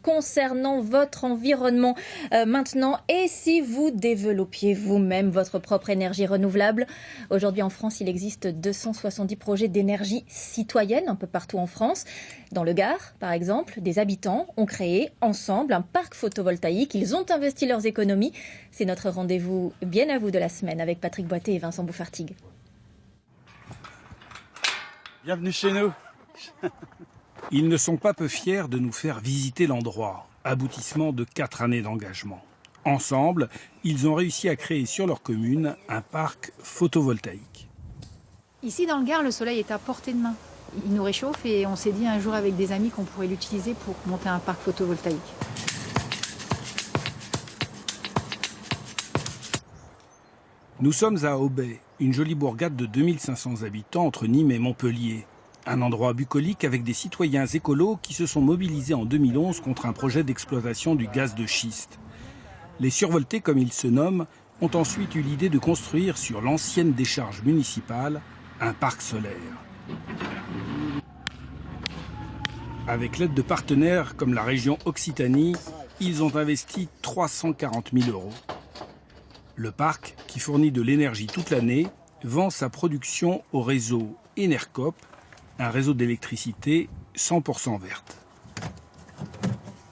concernant votre environnement maintenant. Et si vous développiez vous-même votre propre énergie renouvelable? Aujourd'hui en France, il existe 270 projets d'énergie citoyenne un peu partout en France. Dans le Gard, par exemple, des habitants ont créé ensemble un parc photovoltaïque. Ils ont investi leurs économies. C'est notre rendez-vous bien à vous de la semaine avec Patrick Boité et Vincent Bouffartigue. Bienvenue chez nous. Ils ne sont pas peu fiers de nous faire visiter l'endroit, aboutissement de 4 années d'engagement. Ensemble, ils ont réussi à créer sur leur commune un parc photovoltaïque. Ici dans le Gard, le soleil est à portée de main. Il nous réchauffe et on s'est dit un jour avec des amis qu'on pourrait l'utiliser pour monter un parc photovoltaïque. Nous sommes à Aubais, une jolie bourgade de 2500 habitants entre Nîmes et Montpellier. Un endroit bucolique avec des citoyens écolos qui se sont mobilisés en 2011 contre un projet d'exploitation du gaz de schiste. Les survoltés, comme ils se nomment, ont ensuite eu l'idée de construire sur l'ancienne décharge municipale un parc solaire. Avec l'aide de partenaires comme la région Occitanie, ils ont investi 340 000 €. Le parc, qui fournit de l'énergie toute l'année, vend sa production au réseau Enercop, un réseau d'électricité 100% verte.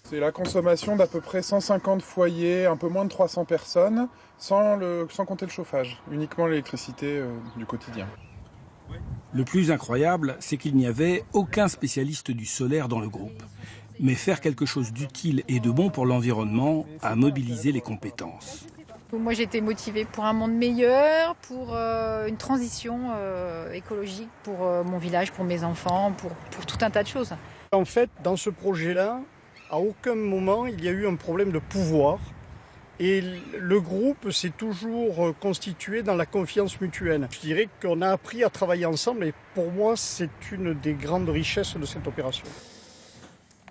C'est la consommation d'à peu près 150 foyers, un peu moins de 300 personnes, sans compter le chauffage, uniquement l'électricité du quotidien. Le plus incroyable, c'est qu'il n'y avait aucun spécialiste du solaire dans le groupe. Mais faire quelque chose d'utile et de bon pour l'environnement a mobilisé les compétences. Moi j'étais motivée pour un monde meilleur, pour une transition écologique pour mon village, pour mes enfants, pour tout un tas de choses. En fait, dans ce projet-là, à aucun moment il y a eu un problème de pouvoir. Et le groupe s'est toujours constitué dans la confiance mutuelle. Je dirais qu'on a appris à travailler ensemble et pour moi, c'est une des grandes richesses de cette opération.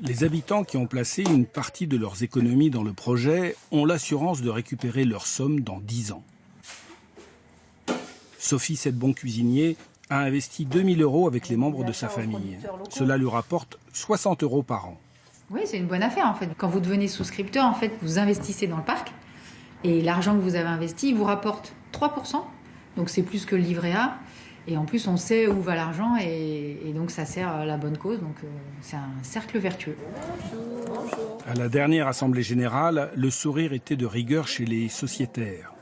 Les habitants qui ont placé une partie de leurs économies dans le projet ont l'assurance de récupérer leur somme dans 10 ans. Sophie Sedbon cuisinier a investi 2 000 € avec les membres de sa famille. Cela lui rapporte 60 € par an. Oui, c'est une bonne affaire en fait. Quand vous devenez souscripteur, en fait, vous investissez dans le parc et l'argent que vous avez investi, il vous rapporte 3%. Donc c'est plus que le livret A. Et en plus, on sait où va l'argent et donc ça sert à la bonne cause. Donc c'est un cercle vertueux. À la dernière Assemblée générale, le sourire était de rigueur chez les sociétaires.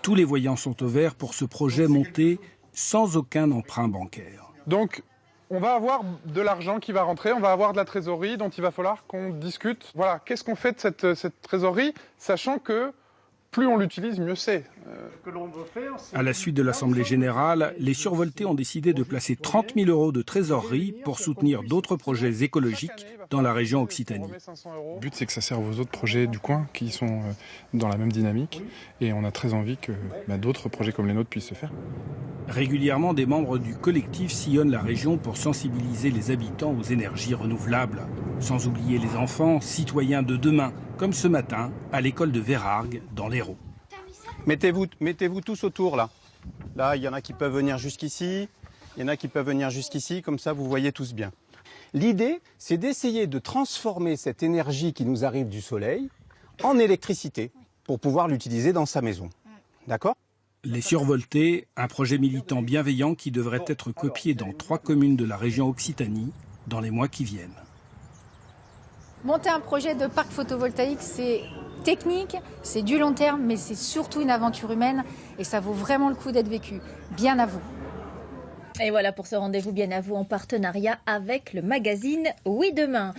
Tous les voyants sont au vert pour ce projet monté sans aucun emprunt bancaire. Donc, on va avoir de l'argent qui va rentrer, on va avoir de la trésorerie dont il va falloir qu'on discute. Voilà, qu'est-ce qu'on fait de cette trésorerie, sachant que plus on l'utilise, mieux c'est. À la suite de l'Assemblée générale, les survoltés ont décidé de placer 30 000 € de trésorerie pour soutenir d'autres projets écologiques dans la région Occitanie. Le but, c'est que ça serve aux autres projets du coin qui sont dans la même dynamique. Et on a très envie que d'autres projets comme les nôtres puissent se faire. Régulièrement, des membres du collectif sillonnent la région pour sensibiliser les habitants aux énergies renouvelables. Sans oublier les enfants, citoyens de demain, comme ce matin à l'école de Vérargues, dans l'Hérault. Mettez-vous tous autour là. Là, il y en a qui peuvent venir jusqu'ici, il y en a qui peuvent venir jusqu'ici, comme ça vous voyez tous bien. L'idée, c'est d'essayer de transformer cette énergie qui nous arrive du soleil en électricité pour pouvoir l'utiliser dans sa maison. D'accord ? Les Survoltés, un projet militant bienveillant qui devrait être copié dans 3 communes de la région Occitanie dans les mois qui viennent. Monter un projet de parc photovoltaïque, c'est technique, c'est du long terme, mais c'est surtout une aventure humaine et ça vaut vraiment le coup d'être vécu. Bien à vous. Et voilà pour ce rendez-vous bien à vous en partenariat avec le magazine Oui Demain.